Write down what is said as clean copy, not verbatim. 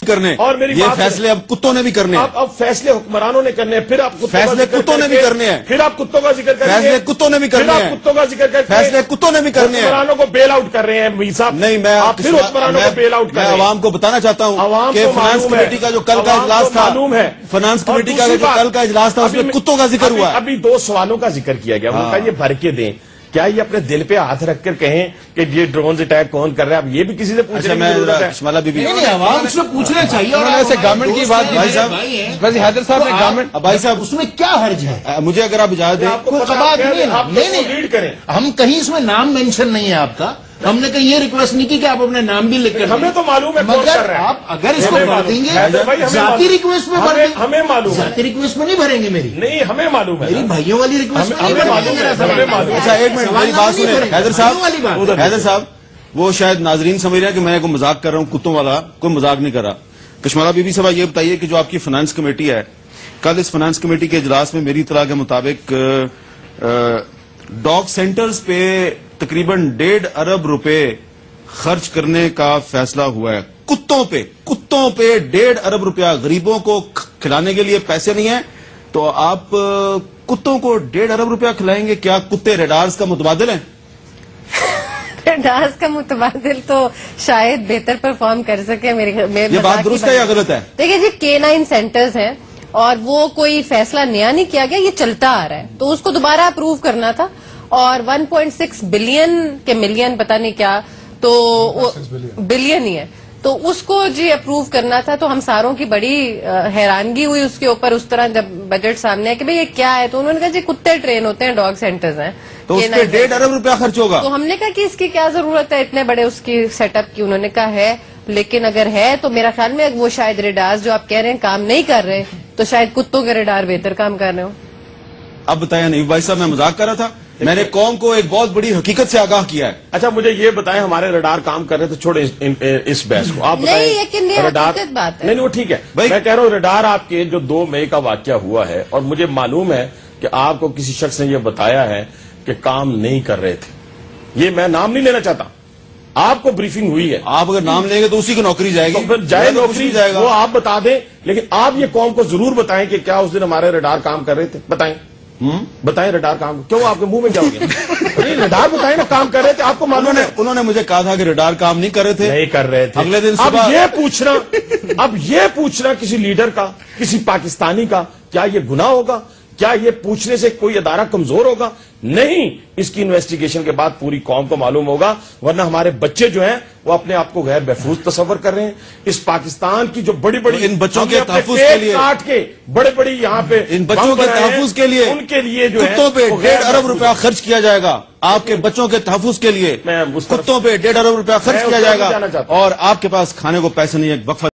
کرنے اور میری یہ فیصلے اب کتوں نے بھی کرنے ہیں. اب فیصلے حکمرانوں نے کرنے ہیں. پھر آپ فیصلے کتوں نے بھی کرنے ہیں. پھر آپ کتوں کا ذکر کریں گے. فیصلے کتوں نے بھی کرنے ہیں. کتوں کا ذکر کریں. فیصلے کتوں نے بھی کرنے ہیں. حکمرانوں کو بیل آؤٹ کر رہے ہیں میر صاحب. نہیں میں پھر حکمرانوں کو بیل آؤٹ کر رہے ہیں. میں عوام کو بتانا چاہتا ہوں کہ فنانس کمیٹی کا جو کل کا اجلاس تھا, فنانس کمیٹی کا جو کل کا اجلاس تھا اس میں کتوں کا ذکر ہوا. ابھی 2 سوالوں کا ذکر کیا گیا. ان کا یہ بھر کے دیں. کیا یہ اپنے دل پہ ہاتھ رکھ کر کہیں کہ یہ ڈرونز اٹیک کون کر رہا ہے؟ اب یہ بھی کسی سے پوچھنے کی ضرورت ہے. شمالہ بی بی عوام سے پوچھنا چاہیے. اور ایسے گورنمنٹ کی بات بھائی صاحب, حیدر صاحب نے گورنمنٹ بھائی صاحب اس میں کیا حرج ہے؟ مجھے اگر آپ اجازت دیں. لیڈ کریں. ہم کہیں اس میں نام مینشن نہیں ہے آپ کا. ہم نے کہیں یہ ریکویسٹ نہیں کی کہ آپ اپنے نام بھی لکھ کر. ہمیں تو معلوم ہے کون کر رہا ہے. آپ اگر اس کو بھر دیں گے ذاتی ریکویسٹ میں بھر دیں. ہمیں معلوم ہے. ذاتی ریکویسٹ میں نہیں بھریں گے. میری نہیں ہمیں معلوم ہے. میری بھائیوں والی ریکویسٹ میں ہمیں معلوم ہے. اچھا ایک منٹ میری بات سنیں. حیدر صاحب وہ شاید ناظرین سمجھ رہے ہیں کہ میں کوئی مذاق کر رہا ہوں. کتوں والا کوئی مذاق نہیں کر رہا. کشمالہ بی بی صاحب یہ بتائیے کہ جو آپ کی فنانس کمیٹی ہے, کل اس فنانس کمیٹی کے اجلاس میں میری اطلاع کے مطابق ڈاگ سینٹرز پہ تقریباً 1.5 ارب روپے خرچ کرنے کا فیصلہ ہوا ہے. کتوں پہ 1.5 ارب روپیہ. غریبوں کو کھلانے کے لیے پیسے نہیں ہیں تو آپ کتوں کو 1.5 ارب روپیہ کھلائیں گے. کیا کتے ریڈارز کا متبادل ہیں؟ ریڈارز کا متبادل تو شاید بہتر پرفارم کر سکے. یہ بات درست ہے یا غلط ہے؟ دیکھیں جی K9 سینٹرز ہیں اور وہ کوئی فیصلہ نیا نہیں کیا گیا, یہ چلتا آ رہا ہے. تو اس کو دوبارہ اپروو کرنا تھا اور 1.6 بلین کے ملین پتہ نہیں کیا تو بلین ہی ہے تو اس کو جی اپروو کرنا تھا. تو ہم ساروں کی بڑی حیرانگی ہوئی اس کے اوپر اس طرح جب بجٹ سامنے ہے کہ بھئی یہ کیا ہے. تو انہوں نے کہا جی کتے ٹرین ہوتے ہیں, ڈاگ سینٹرز ہیں, تو اس پہ 1.5 ارب روپیہ خرچ ہوگا. تو ہم نے کہا کہ اس کی کیا ضرورت ہے اتنے بڑے اس کی سیٹ اپ کی. انہوں نے کہا ہے, لیکن اگر ہے تو میرا خیال میں وہ شاید ریڈارز جو آپ کہہ رہے ہیں کام نہیں کر رہے تو شاید کتوں کے ریڈار بہتر کام کر رہے ہوں. اب بتائیں. نہیں بھائی صاحب میں مذاق کر رہا تھا. میں نے قوم کو ایک بہت بڑی حقیقت سے آگاہ کیا ہے. اچھا مجھے یہ بتائیں ہمارے ریڈار کام کر رہے تو چھوڑیں اس بحث کو. آپ بتائیں ریڈار نہیں وہ ٹھیک ہے. میں کہہ رہا ہوں ریڈار آپ کے جو 2 مئی کا واقعہ ہوا ہے اور مجھے معلوم ہے کہ آپ کو کسی شخص نے یہ بتایا ہے کہ کام نہیں کر رہے تھے. یہ میں نام نہیں لینا چاہتا. آپ کو بریفنگ ہوئی ہے. آپ اگر نام لیں گے تو اسی کی نوکری جائے گی. جائے نوکری جائے گا وہ آپ بتا دیں. لیکن آپ یہ قوم کو ضرور بتائیں کہ کیا اس دن ہمارے ریڈار کام کر رہے تھے. بتائیں ریڈار کام کیوں آپ کے منہ میں کیا ہو گیا؟ ریڈار بتائیں نا کام کر رہے تھے. آپ کو معلوم ہے انہوں نے مجھے کہا تھا کہ ریڈار کام نہیں کر رہے تھے. نہیں کر رہے تھے. اگلے دن اب یہ پوچھنا کسی لیڈر کا, کسی پاکستانی کا, کیا یہ گناہ ہوگا؟ کیا یہ پوچھنے سے کوئی ادارہ کمزور ہوگا؟ نہیں. اس کی انویسٹیگیشن کے بعد پوری قوم کو معلوم ہوگا. ورنہ ہمارے بچے جو ہیں وہ اپنے آپ کو غیر محفوظ تصور کر رہے ہیں. اس پاکستان کی جو بڑی بڑی ان بچوں کے تحفظ کے لیے کاٹ کے بڑے بڑی یہاں پہ ان بچوں کے تحفظ کے لیے ان کے لیے جو کتوں پہ 1.5 ارب روپیہ خرچ کیا جائے گا. آپ کے بچوں کے تحفظ کے لیے کتوں پہ 1.5 ارب روپیہ خرچ کیا جائے گا اور آپ کے پاس کھانے کو پیسے نہیں ہے. وقفہ